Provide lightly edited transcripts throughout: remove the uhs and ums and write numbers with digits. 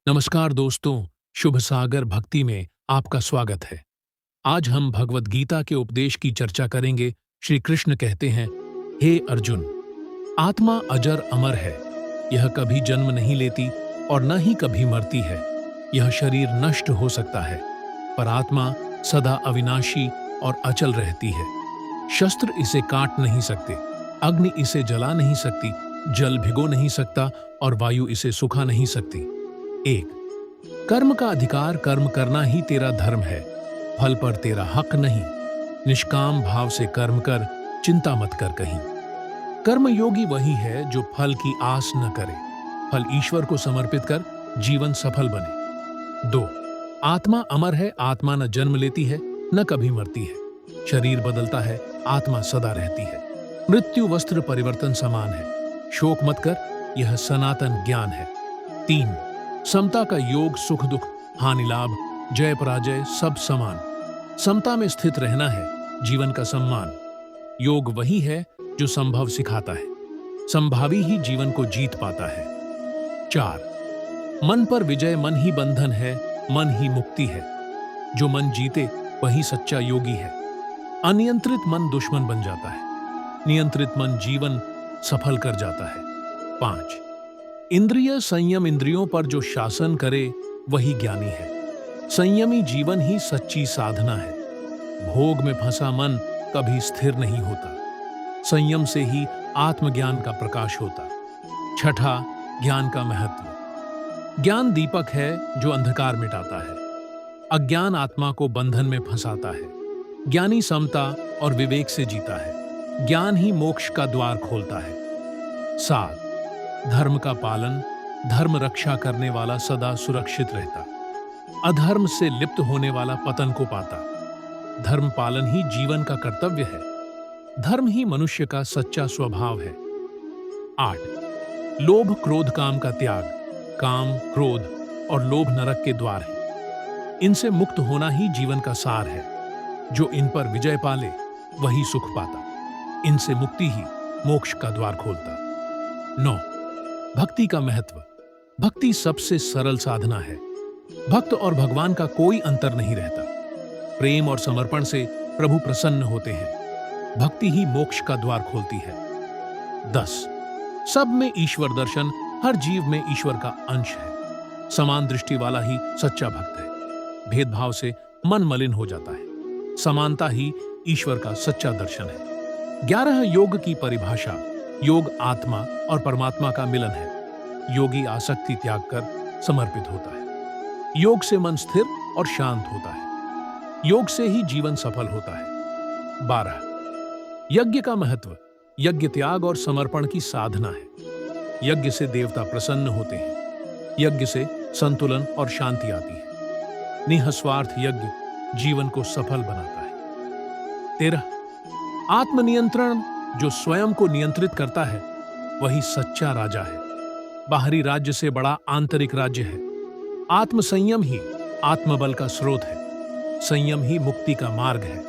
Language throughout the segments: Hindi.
नमस्कार दोस्तों, शुभ सागर भक्ति में आपका स्वागत है। आज हम भगवत गीता के उपदेश की चर्चा करेंगे। श्री कृष्ण कहते हैं, हे अर्जुन, आत्मा अजर अमर है। यह कभी जन्म नहीं लेती और न ही कभी मरती है। यह शरीर नष्ट हो सकता है, पर आत्मा सदा अविनाशी और अचल रहती है। शस्त्र इसे काट नहीं सकते, अग्नि इसे जला नहीं सकती, जल भिगो नहीं सकता और वायु इसे सुखा नहीं सकती। 1. कर्म का अधिकार कर्म करना ही तेरा धर्म है, फल पर तेरा हक नहीं। निष्काम भाव से कर्म कर, चिंता मत कर कहीं। कर्म योगी वही है जो फल की आस न करे। फल ईश्वर को समर्पित कर जीवन सफल बने। 2. आत्मा अमर है। आत्मा न जन्म लेती है न कभी मरती है। शरीर बदलता है, आत्मा सदा रहती है। मृत्यु वस्त्र परिवर्तन समान है। शोक मत कर, यह सनातन ज्ञान है। 3. समता का योग, सुख दुख, हानि लाभ, जय पराजय सब समान। समता में स्थित रहना है जीवन का सम्मान। योग वही है जो संभव सिखाता है। संभावी ही जीवन को जीत पाता है। 4. मन पर विजय, मन ही बंधन है, मन ही मुक्ति है। जो मन जीते वही सच्चा योगी है। अनियंत्रित मन दुश्मन बन जाता है, नियंत्रित मन जीवन सफल कर जाता है। 5. इंद्रिय संयम, इंद्रियों पर जो शासन करे वही ज्ञानी है। संयमी जीवन ही सच्ची साधना है। भोग में फंसा मन कभी स्थिर नहीं होता। संयम से ही आत्मज्ञान का प्रकाश होता। 6. ज्ञान का महत्व। ज्ञान दीपक है जो अंधकार मिटाता है। अज्ञान आत्मा को बंधन में फंसाता है। ज्ञानी समता और विवेक से जीता है। ज्ञान ही मोक्ष का द्वार खोलता है। 7. धर्म का पालन, धर्म रक्षा करने वाला सदा सुरक्षित रहता। अधर्म से लिप्त होने वाला पतन को पाता। धर्म पालन ही जीवन का कर्तव्य है। धर्म ही मनुष्य का सच्चा स्वभाव है। 8. लोभ क्रोध काम का त्याग। काम, क्रोध और लोभ नरक के द्वार है। इनसे मुक्त होना ही जीवन का सार है। जो इन पर विजय पाले वही सुख पाता। इनसे मुक्ति ही मोक्ष का द्वार खोलता। 9. भक्ति का महत्व। भक्ति सबसे सरल साधना है। भक्त और भगवान का कोई अंतर नहीं रहता। प्रेम और समर्पण से प्रभु प्रसन्न होते हैं। भक्ति ही मोक्ष का द्वार खोलती है। 10. सब में ईश्वर दर्शन, हर जीव में ईश्वर का अंश है। समान दृष्टि वाला ही सच्चा भक्त है। भेदभाव से मन मलिन हो जाता है। समानता ही ईश्वर का सच्चा दर्शन है। 11 योग की परिभाषा। योग आत्मा और परमात्मा का मिलन है। योगी आसक्ति त्याग कर समर्पित होता है। योग से मन स्थिर और शांत होता है। योग से ही जीवन सफल होता है। 12. यज्ञ का महत्व। यज्ञ त्याग और समर्पण की साधना है। यज्ञ से देवता प्रसन्न होते हैं। यज्ञ से संतुलन और शांति आती है। निःस्वार्थ यज्ञ जीवन को सफल बनाता है। 13. आत्मनियंत्रण। जो स्वयं को नियंत्रित करता है वही सच्चा राजा है। बाहरी राज्य से बड़ा आंतरिक राज्य है। आत्मसंयम ही आत्मबल का स्रोत है। संयम ही मुक्ति का मार्ग है।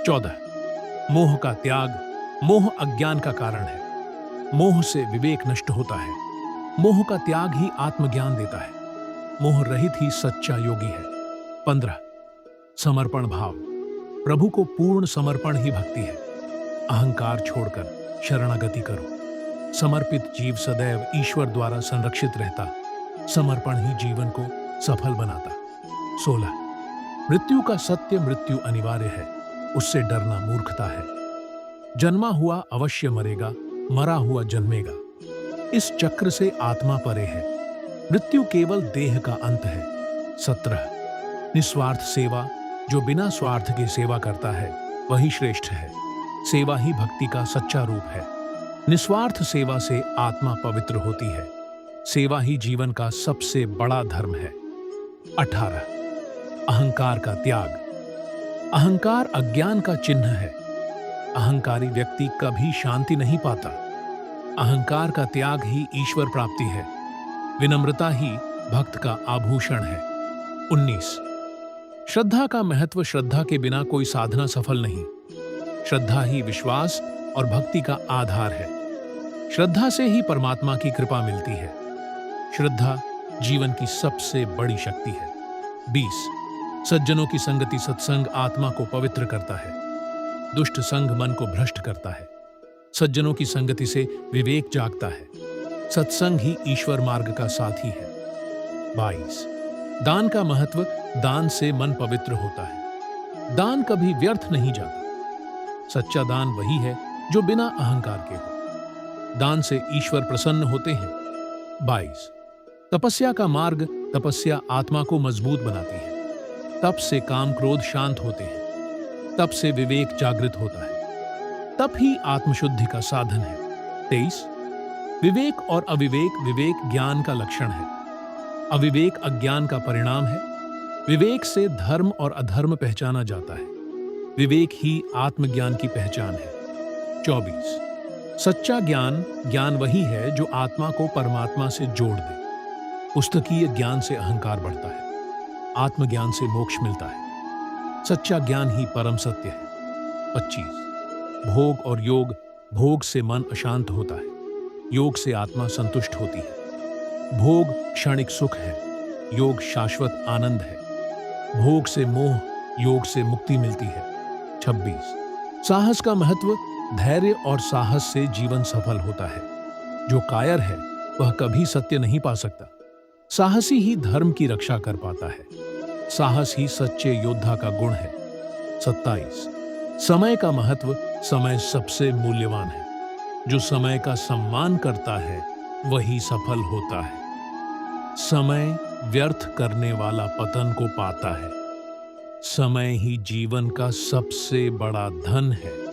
14. मोह का त्याग। मोह अज्ञान का कारण है। मोह से विवेक नष्ट होता है। मोह का त्याग ही आत्मज्ञान देता है। मोह रहित ही सच्चा योगी है। 15. समर्पण भाव। प्रभु को पूर्ण समर्पण ही भक्ति है। अहंकार छोड़कर शरणागति करो। समर्पित जीव सदैव ईश्वर द्वारा संरक्षित रहता। समर्पण ही जीवन को सफल बनाता। 16. मृत्यु का सत्य। मृत्यु अनिवार्य है, उससे डरना मूर्खता है। जन्मा हुआ अवश्य मरेगा, मरा हुआ जन्मेगा। इस चक्र से आत्मा परे है। मृत्यु केवल देह का अंत है। 17. निस्वार्थ सेवा। जो बिना स्वार्थ के सेवा करता है वही श्रेष्ठ है। सेवा ही भक्ति का सच्चा रूप है। निस्वार्थ सेवा से आत्मा पवित्र होती है। सेवा ही जीवन का सबसे बड़ा धर्म है। 18. अहंकार का त्याग। अहंकार अज्ञान का चिन्ह है। अहंकारी व्यक्ति कभी शांति नहीं पाता। अहंकार का त्याग ही ईश्वर प्राप्ति है। विनम्रता ही भक्त का आभूषण है। 19. श्रद्धा का महत्व। श्रद्धा के बिना कोई साधना सफल नहीं। श्रद्धा ही विश्वास और भक्ति का आधार है। श्रद्धा से ही परमात्मा की कृपा मिलती है। श्रद्धा जीवन की सबसे बड़ी शक्ति है। 20 सज्जनों की संगति सत्संग आत्मा को पवित्र करता है। दुष्ट संग मन को भ्रष्ट करता है। सज्जनों की संगति से विवेक जागता है। सत्संग ही ईश्वर मार्ग का साथी है। 22 दान का महत्व। दान से मन पवित्र होता है। दान कभी व्यर्थ नहीं जाता। सच्चा दान वही है जो बिना अहंकार के हो। दान से ईश्वर प्रसन्न होते हैं। 22 तपस्या का मार्ग। तपस्या आत्मा को मजबूत बनाती है। तप से काम क्रोध शांत होते हैं। तप से विवेक जागृत होता है। तप ही आत्मशुद्धि का साधन है। 23 विवेक और अविवेक। विवेक ज्ञान का लक्षण है। अविवेक अज्ञान का परिणाम है। विवेक से धर्म और अधर्म पहचाना जाता है। विवेक ही आत्मज्ञान की पहचान है। 24 सच्चा ज्ञान। ज्ञान वही है जो आत्मा को परमात्मा से जोड़ दे। पुस्तकीय ज्ञान से अहंकार बढ़ता है। आत्मज्ञान से मोक्ष मिलता है। सच्चा ज्ञान ही परम सत्य है। 25 भोग और योग। भोग से मन अशांत होता है। योग से आत्मा संतुष्ट होती है। भोग क्षणिक सुख है। योग शाश्वत आनंद है। भोग से मोह, योग से मुक्ति मिलती है। 26 साहस का महत्व। धैर्य और साहस से जीवन सफल होता है। जो कायर है वह कभी सत्य नहीं पा सकता। साहसी ही धर्म की रक्षा कर पाता है। साहस ही सच्चे योद्धा का गुण है। 27 समय का महत्व। समय सबसे मूल्यवान है। जो समय का सम्मान करता है वही सफल होता है। समय व्यर्थ करने वाला पतन को पाता है। समय ही जीवन का सबसे बड़ा धन है।